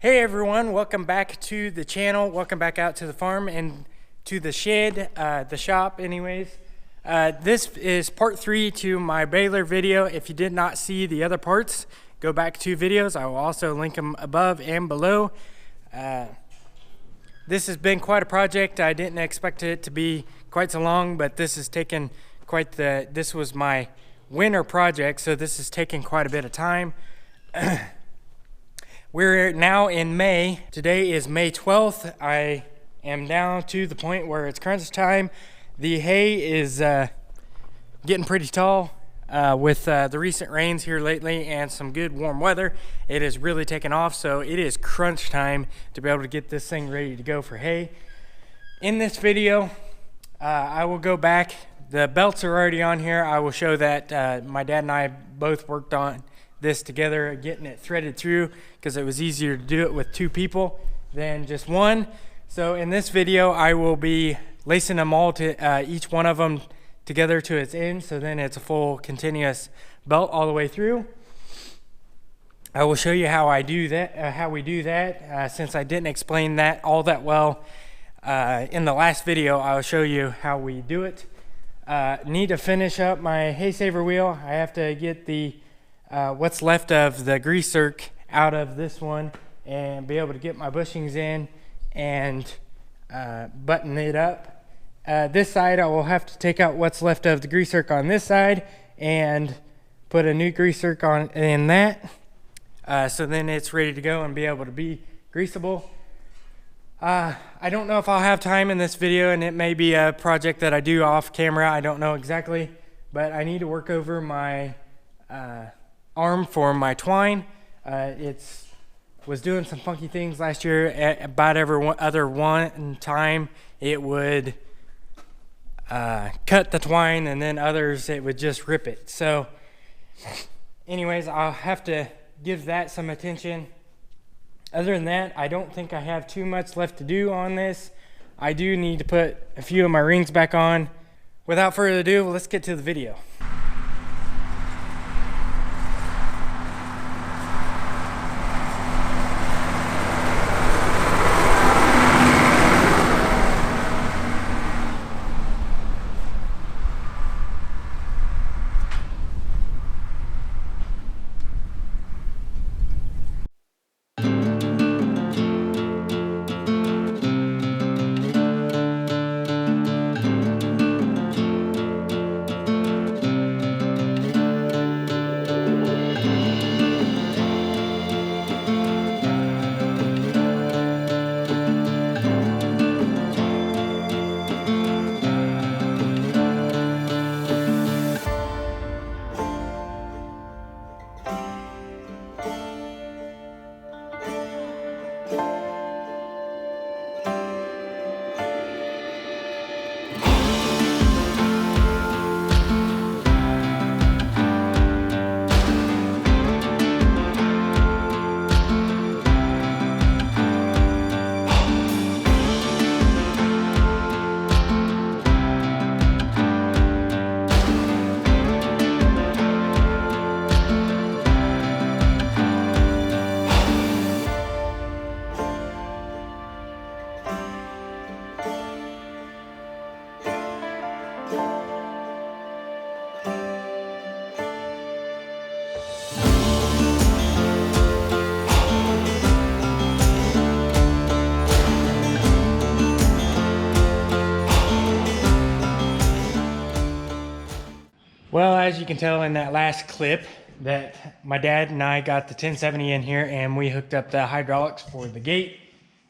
Hey everyone, welcome back to the channel. Welcome back out to the farm and to the shed, the shop anyways. This is part 3 to my baler video. If you did not see the other parts, go back 2 videos. I will also link them above and below. This has been quite a project. I didn't expect it to be quite so long, but this has taken this was my winter project, so this has taken quite a bit of time. We're now in May. Today is May 12th. I am down to the point where it's crunch time. The hay is getting pretty tall with the recent rains here lately and some good warm weather. It has really taken off, so it is crunch time to be able to get this thing ready to go for hay. In this video, I will go back. The belts are already on here. I will show that my dad and I both worked on this together, getting it threaded through, because it was easier to do it with 2 people than just one. So in this video, I will be lacing them all to each one of them together to its end, so then it's a full continuous belt all the way through. I will show you how I do that, how we do that. Since I didn't explain that all that well in the last video, I'll show you how we do it. Need to finish up my hay saver wheel. I have to get the what's left of the grease zerk out of this one and be able to get my bushings in and button it up. This side I will have to take out what's left of the grease zerk on this side and put a new grease zerk on in that, so then it's ready to go and be able to be greasable. I don't know if I'll have time in this video, and it may be a project that I do off camera. I don't know exactly, but I need to work over my arm for my twine. It was doing some funky things last year. At about every other one time it would cut the twine, and then others it would just rip it. So anyways, I'll have to give that some attention. Other than that, I don't think I have too much left to do on this. I do need to put a few of my rings back on. Without further ado, let's get to the video. Well, as you can tell in that last clip, that my dad and I got the 1070 in here and we hooked up the hydraulics for the gate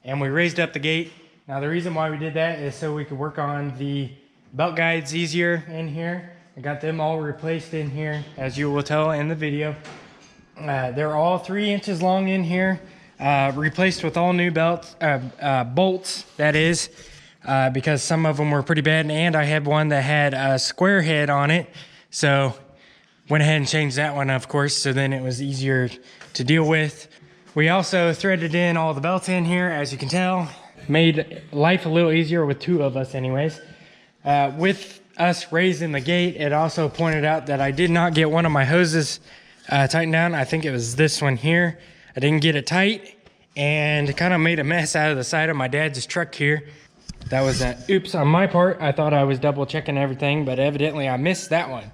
and we raised up the gate. Now the reason why we did that is so we could work on the belt guides easier in here. I got them all replaced in here, as you will tell in the video. They're all 3 inches long in here, replaced with all new bolts, that is, because some of them were pretty bad, and I had one that had a square head on it. So went ahead and changed that one, of course, so then it was easier to deal with. We also threaded in all the belts in here, as you can tell. Made life a little easier with 2 of us anyways. With us raising the gate, it also pointed out that I did not get one of my hoses tightened down. I think it was this one here. I didn't get it tight, and kind of made a mess out of the side of my dad's truck here. That was an oops on my part. I thought I was double checking everything, but evidently I missed that one.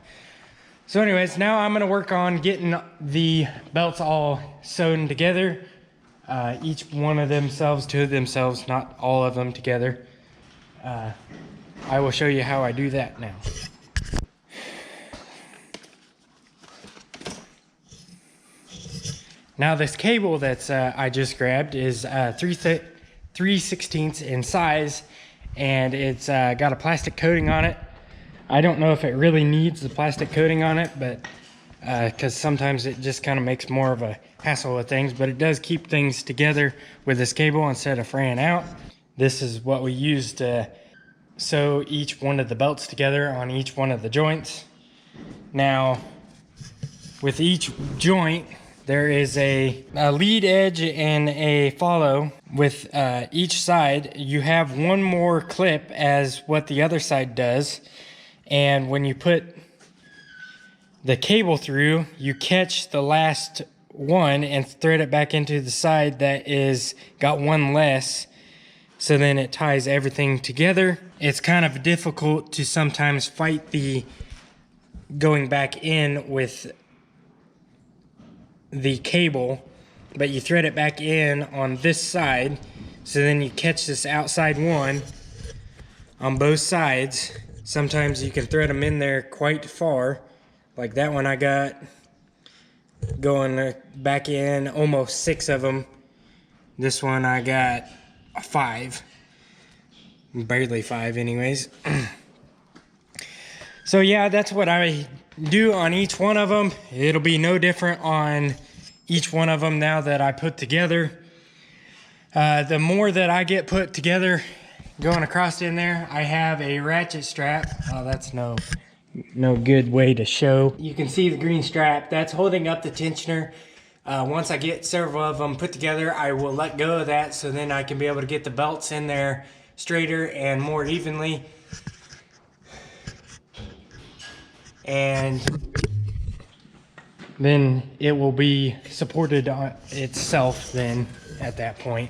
So anyways, now I'm gonna work on getting the belts all sewn together. Each one of themselves to themselves, not all of them together. I will show you how I do that now. Now this cable that's I just grabbed is 3/16 in size, and it's got a plastic coating on it. I don't know if it really needs the plastic coating on it, but because sometimes it just kind of makes more of a hassle with things, but it does keep things together with this cable instead of fraying out. This is what we use to sew each one of the belts together on each one of the joints. Now, with each joint, there is a lead edge and a follow. With each side, you have one more clip as what the other side does. And when you put the cable through, you catch the last one and thread it back into the side that is got one less. So then it ties everything together. It's kind of difficult to sometimes fight the going back in with the cable, but you thread it back in on this side, so then you catch this outside one on both sides. Sometimes you can thread them in there quite far, like that one I got going back in almost 6 of them. This one I got 5, barely 5 anyways. So yeah, that's what I do on each one of them. It'll be no different on each one of them now that I put together. The more that I get put together going across in there, I have a ratchet strap. Oh, that's no good way to show. You can see the green strap that's holding up the tensioner. Once I get several of them put together, I will let go of that, so then I can be able to get the belts in there straighter and more evenly. And then it will be supported on itself then at that point.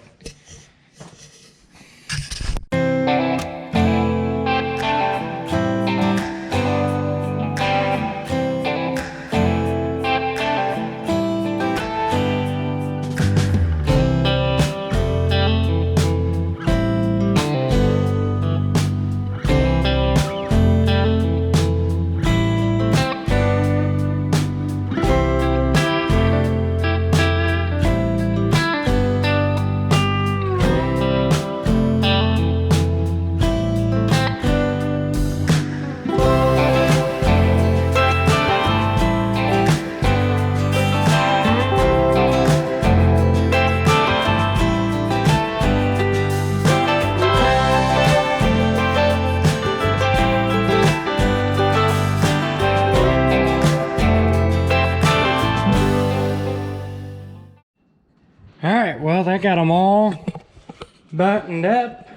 Alright, well, I got them all buttoned up.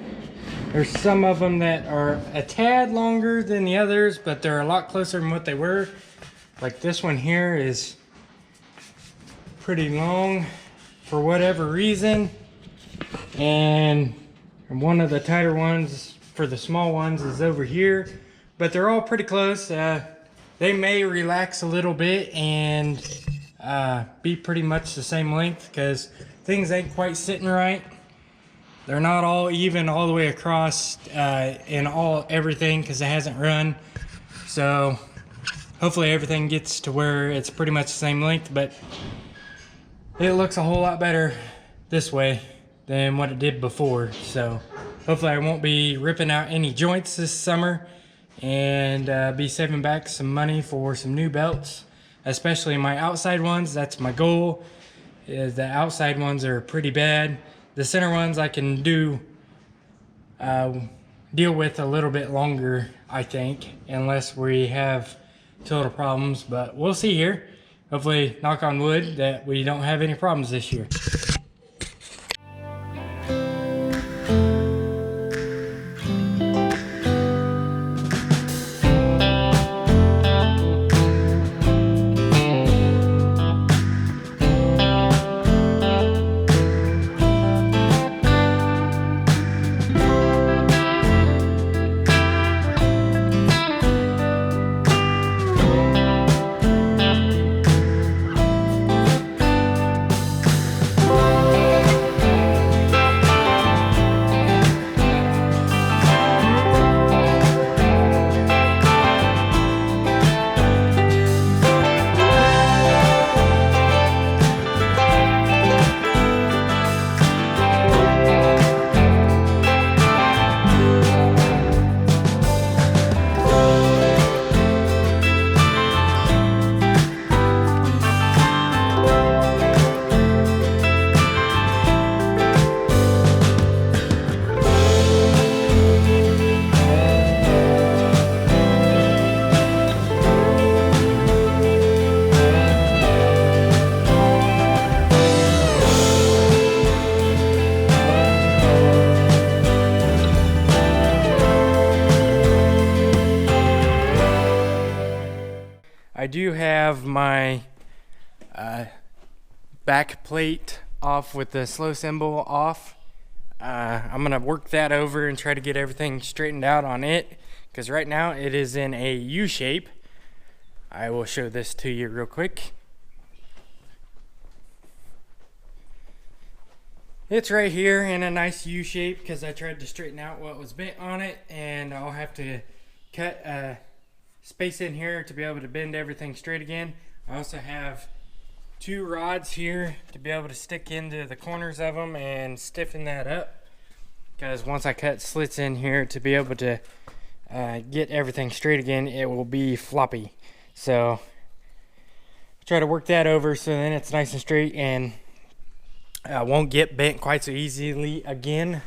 There's some of them that are a tad longer than the others, but they're a lot closer than what they were. Like this one here is pretty long for whatever reason. And one of the tighter ones for the small ones is over here. But they're all pretty close. They may relax a little bit and be pretty much the same length because things ain't quite sitting right. They're not all even all the way across in everything because it hasn't run. So hopefully everything gets to where it's pretty much the same length, but it looks a whole lot better this way than what it did before. So hopefully I won't be ripping out any joints this summer and be saving back some money for some new belts, especially my outside ones. That's my goal. The outside ones are pretty bad. The center ones I can deal with a little bit longer, I think, unless we have total problems, but we'll see here. Hopefully, knock on wood, that we don't have any problems this year. do have my back plate off with the slow symbol off. I'm gonna work that over and try to get everything straightened out on it, because right now it is in a U shape. I will show this to you real quick. It's right here in a nice U shape because I tried to straighten out what was bent on it, and I'll have to cut a space in here to be able to bend everything straight again. I also have 2 rods here to be able to stick into the corners of them and stiffen that up, because once I cut slits in here to be able to get everything straight again, it will be floppy. So try to work that over so then it's nice and straight and won't get bent quite so easily again.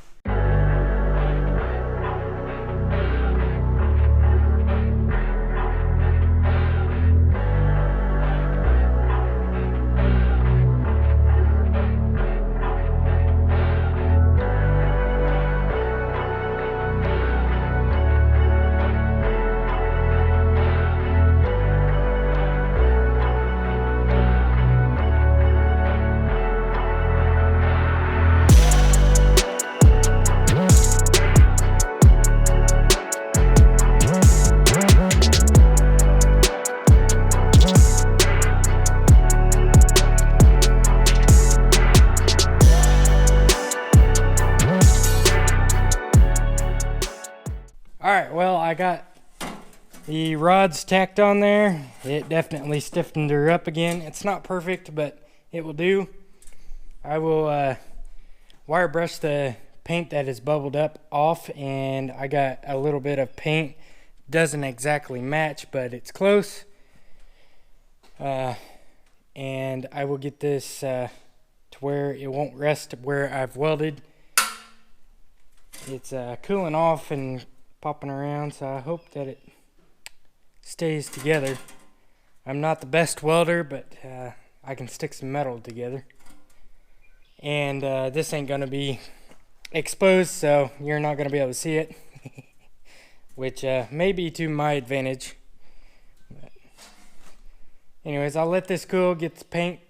Alright, well, I got the rods tacked on there. It definitely stiffened her up again. It's not perfect, but it will do. I will wire brush the paint that is bubbled up off, and I got a little bit of paint. Doesn't exactly match, but it's close. And I will get this to where it won't rest where I've welded. It's cooling off and popping around, so I hope that it stays together. I'm not the best welder, but I can stick some metal together. And this ain't gonna be exposed, so you're not gonna be able to see it, which may be to my advantage. But anyways, I'll let this cool, get the paint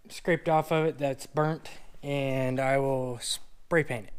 scraped off of it that's burnt, and I will spray paint it.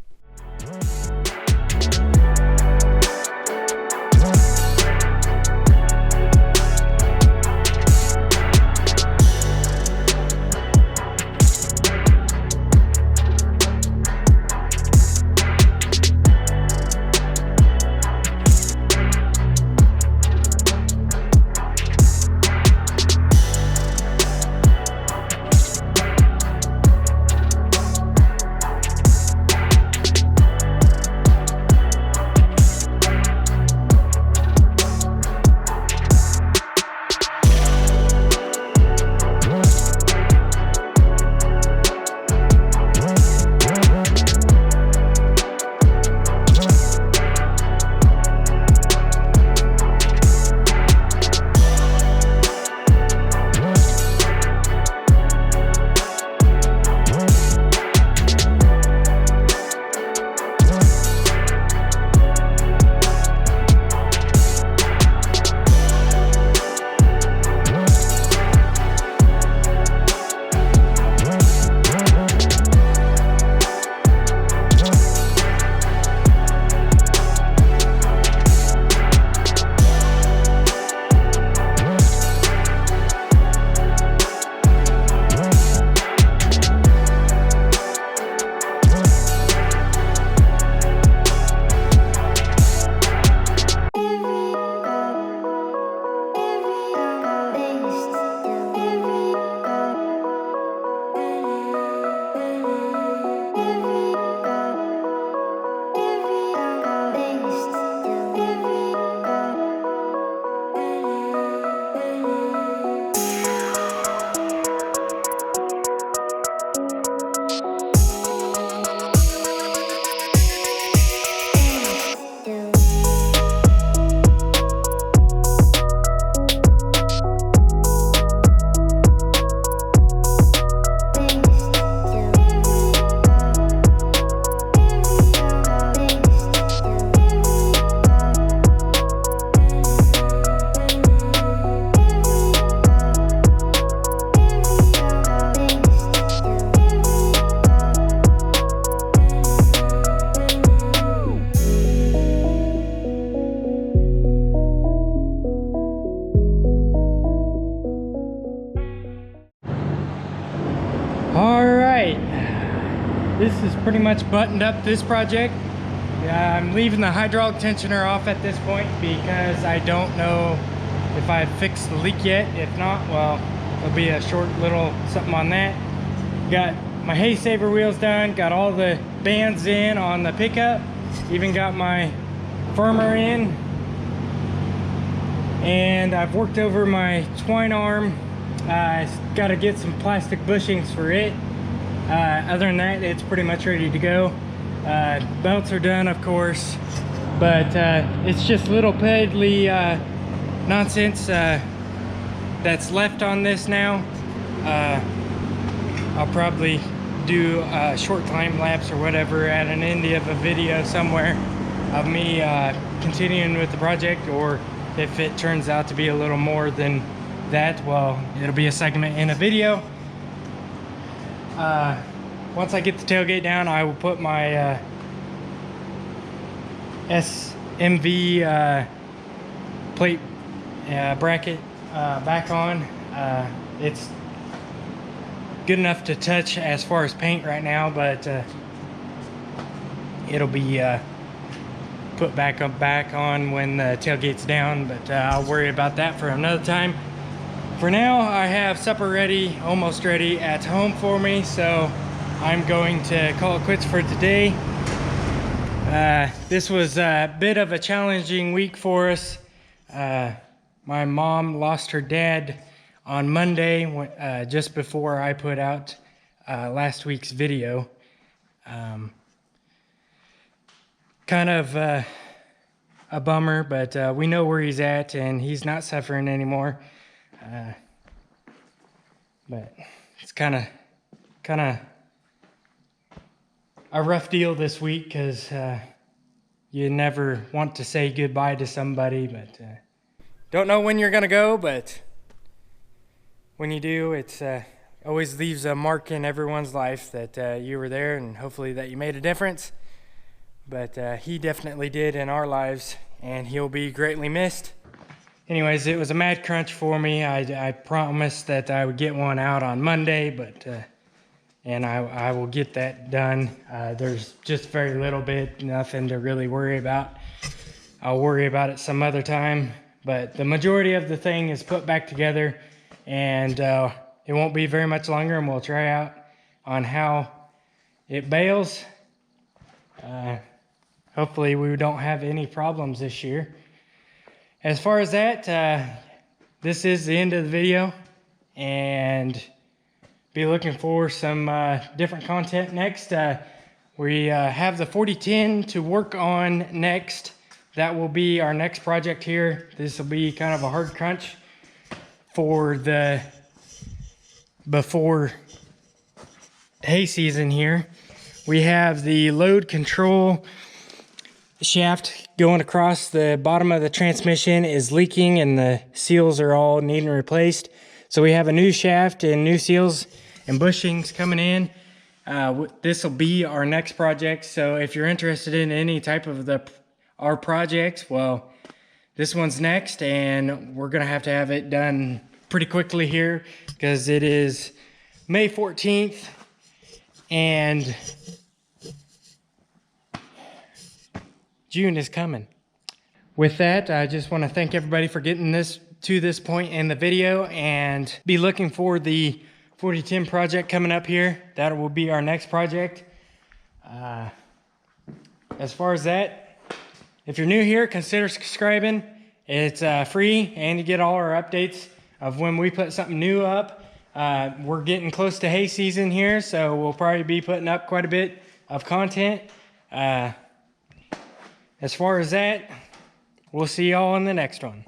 pretty much buttoned up this project. I'm leaving the hydraulic tensioner off at this point because I don't know if I've fixed the leak yet. If not, well, there'll be a short little something on that. Got my hay saver wheels done, got all the bands in on the pickup, even got my firmer in, and I've worked over my twine arm. Got to get some plastic bushings for it. Other than that, it's pretty much ready to go. Belts are done, of course, but it's just little piddly nonsense that's left on this now. I'll probably do a short time lapse or whatever at an end of a video somewhere of me continuing with the project, or if it turns out to be a little more than that, well, it'll be a segment in a video. Once I get the tailgate down, I will put my SMV plate bracket back on. It's good enough to touch as far as paint right now, but it'll be put back on when the tailgate's down, but I'll worry about that for another time. For now, I have supper ready, almost ready at home for me, so I'm going to call it quits for today. This was a bit of a challenging week for us. My mom lost her dad on Monday, just before I put out last week's video. Kind of a bummer, but we know where he's at and he's not suffering anymore. But it's kind of a rough deal this week, because you never want to say goodbye to somebody, but don't know when you're gonna go, but when you do, it's always leaves a mark in everyone's life that you were there, and hopefully that you made a difference. But he definitely did in our lives, and he'll be greatly missed. Anyways, it was a mad crunch for me. I promised that I would get one out on Monday, but and I will get that done. There's just very little bit, nothing to really worry about. I'll worry about it some other time, but the majority of the thing is put back together, and it won't be very much longer, and we'll try out on how it bails. Hopefully we don't have any problems this year. As far as that, this is the end of the video, and be looking for some different content next. We have the 4010 to work on next. That will be our next project here. This will be kind of a hard crunch for the before hay season here. We have the load control shaft going across the bottom of the transmission is leaking, and the seals are all needing replaced. So we have a new shaft and new seals and bushings coming in. This will be our next project. So if you're interested in any type of our projects, well, this one's next, and we're gonna have to have it done pretty quickly here because it is May 14th, and June is coming. With that, I just want to thank everybody for getting this to this point in the video, and be looking for the 4010 project coming up here. That will be our next project. As far as that, if you're new here, consider subscribing. It's free, and you get all our updates of when we put something new up. We're getting close to hay season here, so we'll probably be putting up quite a bit of content. As far as that, we'll see y'all in the next one.